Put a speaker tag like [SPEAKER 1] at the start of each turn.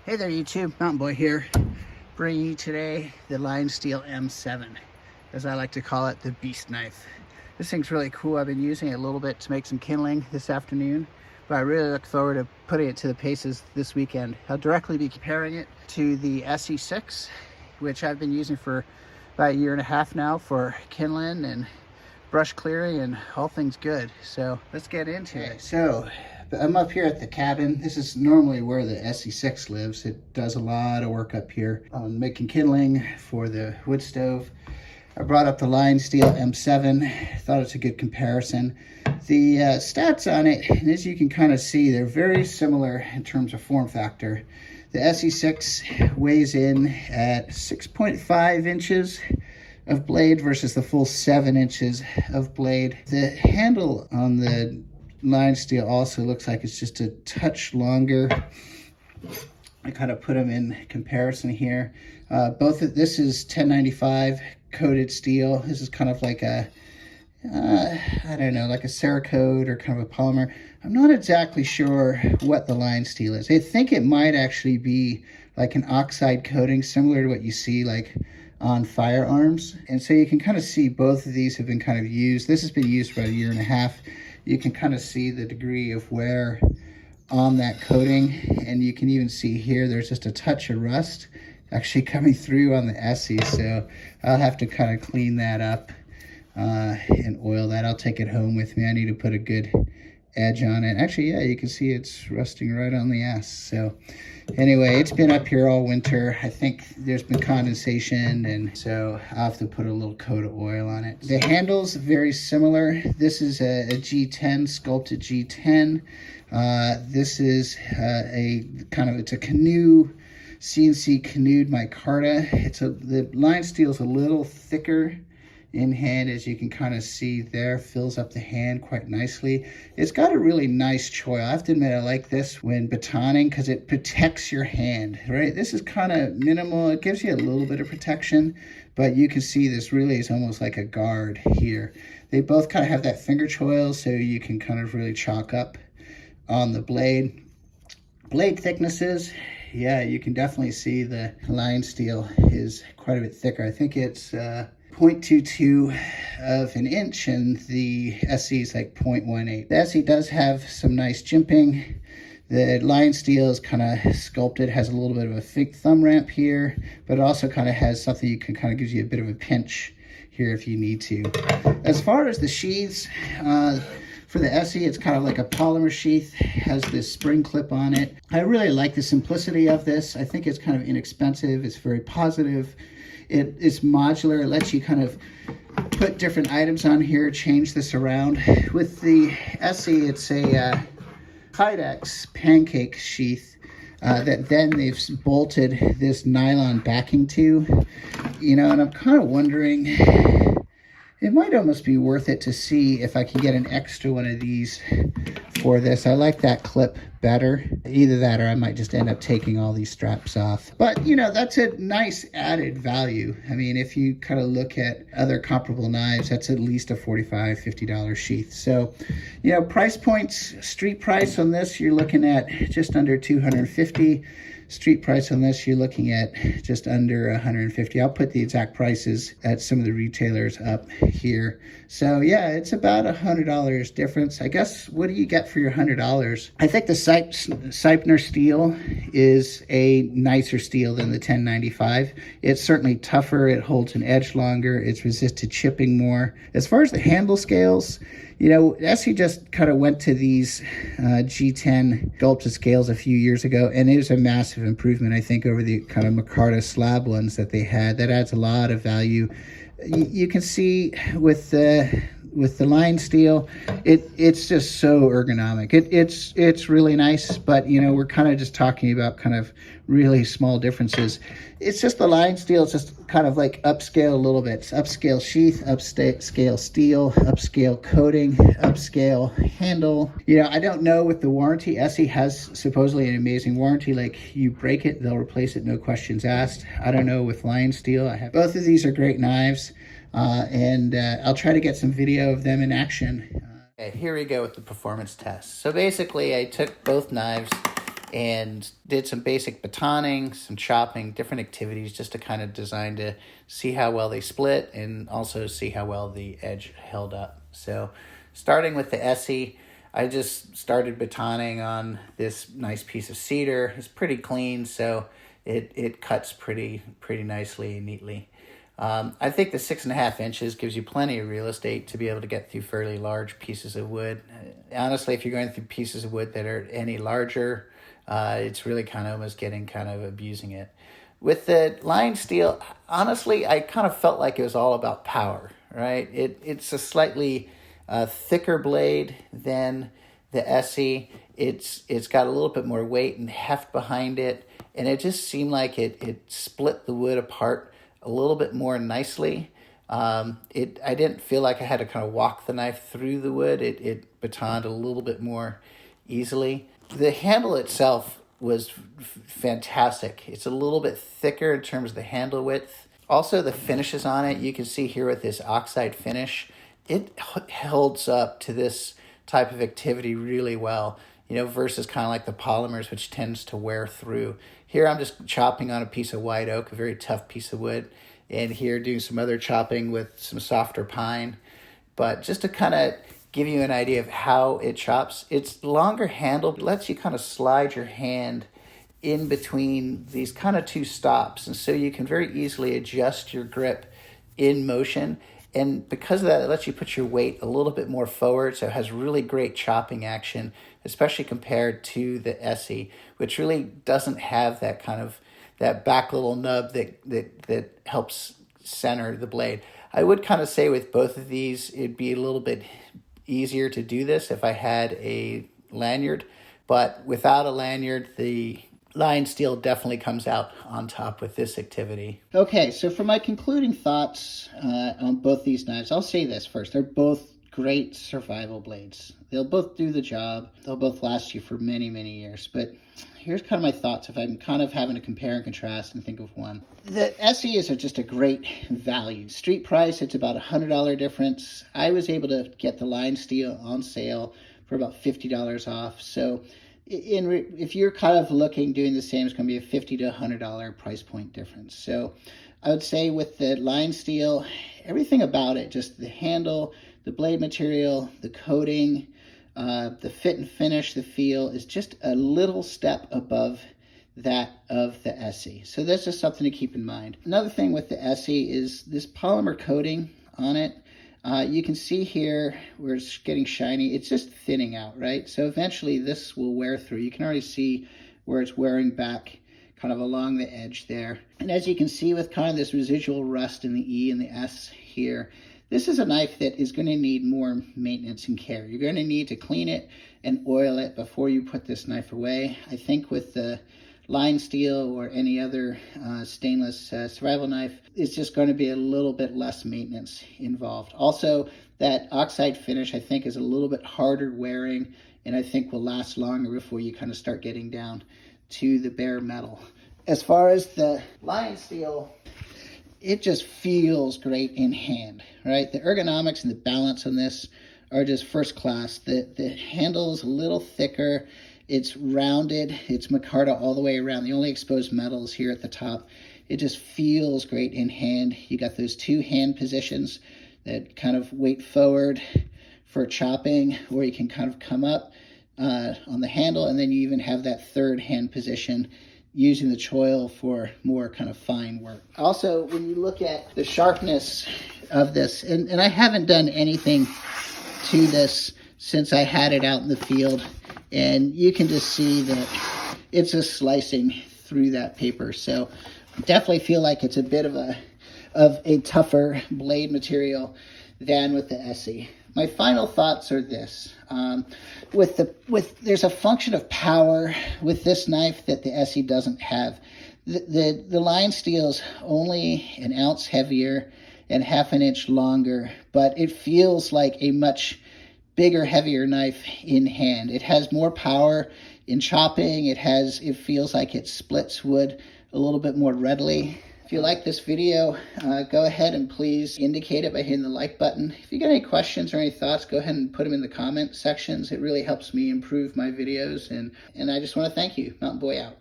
[SPEAKER 1] Hey there YouTube, Mountain Boy here, bringing you today the Lionsteel M7, as I like to call it, the beast knife. This thing's really cool. I've been using it a little bit to make some kindling this afternoon, but I really look forward to putting it to the paces this weekend. I'll directly be comparing it to the Esee 6, which I've been using for about 1.5 years now for kindling and brush clearing and all things good. So let's get into it. So I'm up here at the cabin. This is normally where the Esee 6 lives. It does a lot of work up here on making kindling for the wood stove. I brought up the Lionsteel M7. Thought it's a good comparison. The stats on it, and as you can kind of see, they're very similar in terms of form factor. The Esee 6 weighs in at 6.5 inches of blade versus the full 7 inches of blade. The handle on the Lionsteel also looks like it's just a touch longer. I kind of put them in comparison here. This is 1095 coated steel. This is kind of like a I don't know, like a Cerakote or kind of a polymer. I'm not exactly sure what the Lionsteel is. I think it might actually be like an oxide coating, similar to what you see like on firearms. And so you can kind of see both of these have been kind of used. This has been used for about 1.5 years. You can kind of see the degree of wear on that coating, and you can even see here there's just a touch of rust actually coming through on the Esee. So I'll have to kind of clean that up and oil that. I'll take it home with me. I need to put a good edge on it. Actually, yeah, you can see it's rusting right on the S. So anyway, it's been up here all winter. I think there's been condensation, and so I'll have to put a little coat of oil on it. The handle's very similar. This is a G10, sculpted G10. This is it's a canoe, CNC canoed micarta. The Lionsteel's a little thicker in hand, as you can kind of see there, fills up the hand quite nicely. It's got a really nice choil. I have to admit, I like this when batoning because it protects your hand, right? This is kind of minimal. It gives you a little bit of protection, but you can see this really is almost like a guard here. They both kind of have that finger choil, so you can kind of really chalk up on the blade. Blade thicknesses, yeah, you can definitely see the Lionsteel is quite a bit thicker. I think it's 0.22 of an inch, and the Esee is like 0.18. The Esee does have some nice jimping. The Lionsteel is kind of sculpted, has a little bit of a thick thumb ramp here, but it also kind of has something you can kind of gives you a bit of a pinch here if you need to. As far as the sheaths, for the Esee, it's kind of like a polymer sheath, has this spring clip on it. I really like the simplicity of this. I think it's kind of inexpensive. It's very positive. It's modular. It lets you kind of put different items on here, change this around. With the Esee, it's a Kydex pancake sheath that then they've bolted this nylon backing to. You know, and I'm kind of wondering, it might almost be worth it to see if I can get an extra one of these for this. I like that clip better. Either that or I might just end up taking all these straps off. But, you know, that's a nice added value. I mean, if you kind of look at other comparable knives, that's at least a $45, $50 sheath. So, you know, price points, street price on this, you're looking at just under $250. Street price on this, you're looking at just under $150. I'll put the exact prices at some of the retailers up here. So yeah, it's about $100 difference. I guess, what do you get for your $100? I think the Seipner steel is a nicer steel than the 1095. It's certainly tougher. It holds an edge longer. It's resisted chipping more. As far as the handle scales, you know, Esee just kind of went to these G10 sculpted scales a few years ago, and it was a massive improvement, I think, over the kind of micarta slab ones that they had. That adds a lot of value. You can see with the Lionsteel, it's just so ergonomic. It's really nice, but you know, we're kind of just talking about kind of really small differences. It's just the Lionsteel, it's just kind of like upscale a little bit. It's upscale sheath, upscale steel, upscale coating, upscale handle. You know, I don't know with the warranty. Esee has supposedly an amazing warranty. Like, you break it, they'll replace it, no questions asked. I don't know with Lionsteel. Both of these are great knives. And I'll try to get some video of them in action. Okay, here we go with the performance test. So basically, I took both knives and did some basic batoning, some chopping, different activities just to kind of design to see how well they split and also see how well the edge held up. So starting with the Esee, I just started batoning on this nice piece of cedar. It's pretty clean, so it cuts pretty nicely and neatly. I think the 6.5 inches gives you plenty of real estate to be able to get through fairly large pieces of wood. Honestly, if you're going through pieces of wood that are any larger, it's really kind of almost getting kind of abusing it. With the Lionsteel, honestly, I kind of felt like it was all about power, right? It's a slightly thicker blade than the Esee. It's got a little bit more weight and heft behind it, and it just seemed like it split the wood apart a little bit more nicely. I didn't feel like I had to kind of walk the knife through the wood. It batoned a little bit more easily. The handle itself was fantastic. It's a little bit thicker in terms of the handle width. Also, the finishes on it, you can see here with this oxide finish, it holds up to this type of activity really well, versus kind of like the polymers, which tends to wear through. Here I'm just chopping on a piece of white oak, a very tough piece of wood, and here doing some other chopping with some softer pine. But just to kind of give you an idea of how it chops, it's longer handle, lets you kind of slide your hand in between these kind of two stops, and so you can very easily adjust your grip in motion. And because of that, it lets you put your weight a little bit more forward, so it has really great chopping action, especially compared to the Esee, which really doesn't have that kind of that back little nub that helps center the blade. I would kind of say with both of these, it'd be a little bit easier to do this if I had a lanyard, but without a lanyard, the Lionsteel definitely comes out on top with this activity. Okay, so for my concluding thoughts on both these knives, I'll say this first. They're both great survival blades. They'll both do the job. They'll both last you for many, many years. But here's kind of my thoughts if I'm kind of having to compare and contrast and think of one. The Esee is just a great value. Street price, it's about $100 difference. I was able to get the Lionsteel on sale for about $50 off. So if you're kind of doing the same, it's going to be a $50 to $100 price point difference. So I would say with the Lionsteel, everything about it, just the handle, the blade material, the coating, the fit and finish, the feel is just a little step above that of the Esee. So that's just something to keep in mind. Another thing with the Esee is this polymer coating on it. You can see here where it's getting shiny, it's just thinning out, right? So eventually this will wear through. You can already see where it's wearing back kind of along the edge there. And as you can see with kind of this residual rust in the E and the S here, this is a knife that is going to need more maintenance and care. You're going to need to clean it and oil it before you put this knife away. I think with the Lionsteel or any other stainless survival knife, it's just going to be a little bit less maintenance involved. Also, that oxide finish I think is a little bit harder wearing, and I think will last longer before you kind of start getting down to the bare metal. As far as the Lionsteel, it just feels great in hand, right? The ergonomics and the balance on this are just first class. The handle is a little thicker. It's rounded. It's micarta all the way around. The only exposed metal is here at the top. It just feels great in hand. You got those two hand positions that kind of weight forward for chopping, or you can kind of come up on the handle, and then you even have that third hand position using the choil for more kind of fine work. Also, when you look at the sharpness of this, and I haven't done anything to this since I had it out in the field, and you can just see that it's just slicing through that paper. So definitely feel like it's a bit of a tougher blade material than with the Esee. My final thoughts are this. There's a function of power with this knife that the Esee doesn't have. The Lionsteel is only an ounce heavier and half an inch longer, but it feels like a much bigger, heavier knife in hand. It has more power in chopping. It feels like it splits wood a little bit more readily. If you like this video, go ahead and please indicate it by hitting the like button. If you got any questions or any thoughts, go ahead and put them in the comment sections. It really helps me improve my videos, and I just want to thank you. Mountain Boy out.